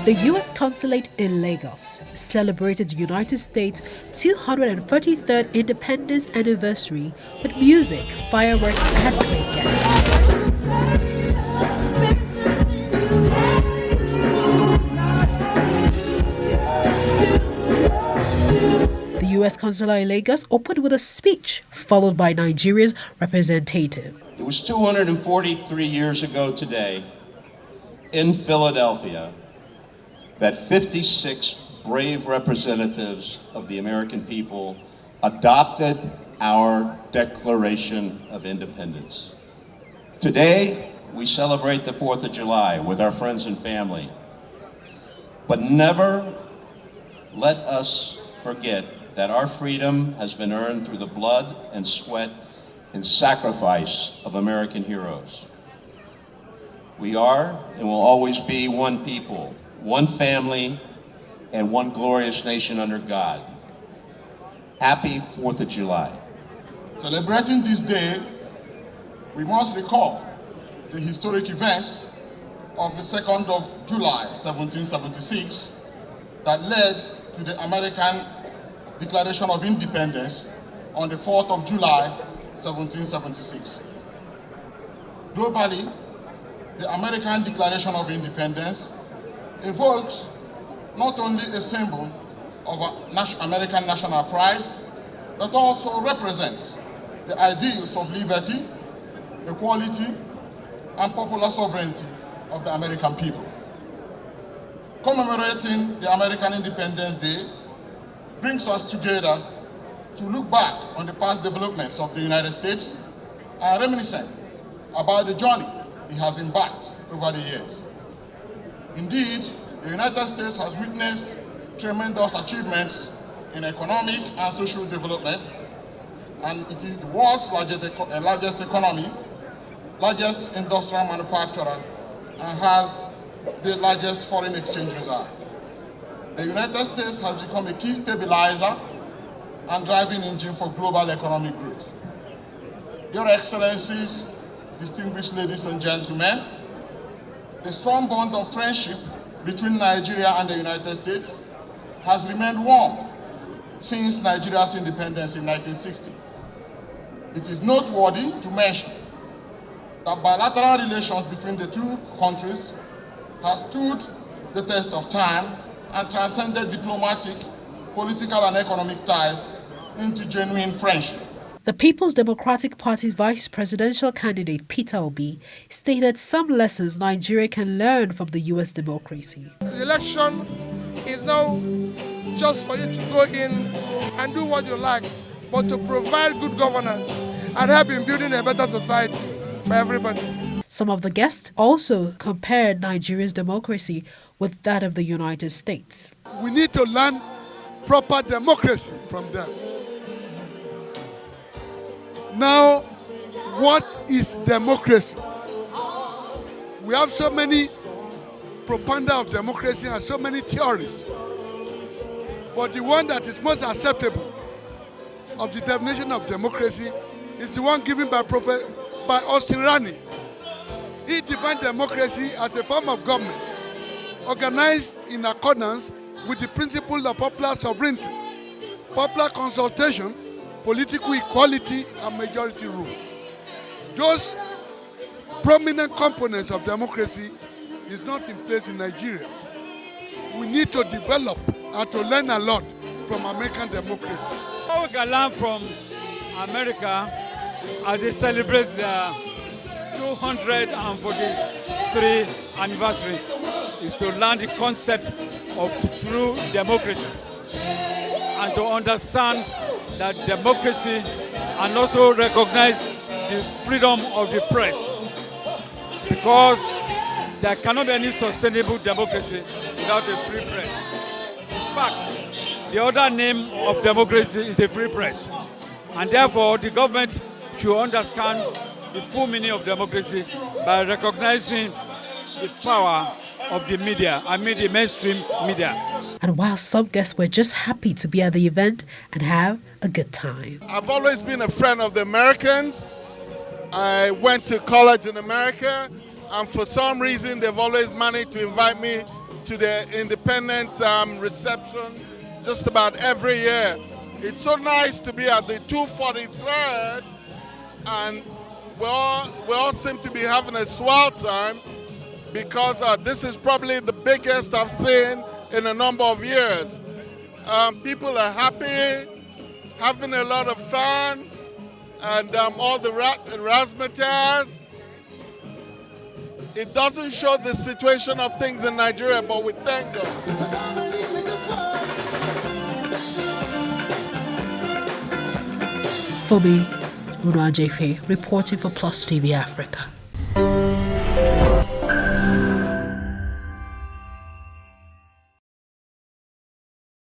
The U.S. Consulate in Lagos celebrated the United States' 233rd independence anniversary with music, fireworks, and great guests. The U.S. Consulate in Lagos opened with a speech, followed by Nigeria's representative. It was 243 years ago today, in Philadelphia, that 56 brave representatives of the American people adopted our Declaration of Independence. Today, we celebrate the 4th of July with our friends and family. But never let us forget that our freedom has been earned through the blood and sweat and sacrifice of American heroes. We are and will always be one people, one family, and one glorious nation under God. Happy 4th of July. Celebrating this day, we must recall the historic events of the 2nd of July, 1776, that led to the American Declaration of Independence on the 4th of July, 1776. Globally, the American Declaration of Independence evokes not only a symbol of American national pride, but also represents the ideals of liberty, equality, and popular sovereignty of the American people. Commemorating the American Independence Day brings us together to look back on the past developments of the United States and reminiscent about the journey it has embarked over the years. Indeed, the United States has witnessed tremendous achievements in economic and social development, and it is the world's largest economy, largest industrial manufacturer, and has the largest foreign exchange reserve. The United States has become a key stabilizer and driving engine for global economic growth. Your Excellencies, distinguished ladies and gentlemen, the strong bond of friendship between Nigeria and the United States has remained warm since Nigeria's independence in 1960. It is noteworthy to mention that bilateral relations between the two countries has stood the test of time and transcended diplomatic, political, and economic ties into genuine friendship. The People's Democratic Party's vice presidential candidate Peter Obi stated some lessons Nigeria can learn from the U.S. democracy. The election is now just for you to go in and do what you like, but to provide good governance and help in building a better society for everybody. Some of the guests also compared Nigeria's democracy with that of the United States. We need to learn proper democracy from them. Now, what is democracy? We have so many propaganda of democracy and so many theorists. But the one that is most acceptable of the definition of democracy is the one given by Austin Rani. He defined democracy as a form of government organized in accordance with the principle of popular sovereignty, popular consultation, political equality, and majority rule. Those prominent components of democracy is not in place in Nigeria. We need to develop and to learn a lot from American democracy. What we can learn from America as they celebrate their 243 anniversary is to learn the concept of true democracy and to understand that democracy and also recognize the freedom of the press, because there cannot be any sustainable democracy without a free press. In fact, the other name of democracy is a free press, and therefore the government should understand the full meaning of democracy by recognizing the power of the media, I mean the mainstream media. And while some guests were just happy to be at the event and have a good time. I've always been a friend of the Americans. I went to college in America, and for some reason they've always managed to invite me to the independence reception just about every year. It's so nice to be at the 243rd, and we all seem to be having a swell time because this is probably the biggest I've seen in a number of years. People are happy, having a lot of fun, and all the razzmatazz. It doesn't show the situation of things in Nigeria, but we thank God. For me, Unajefe, reporting for Plus TV Africa.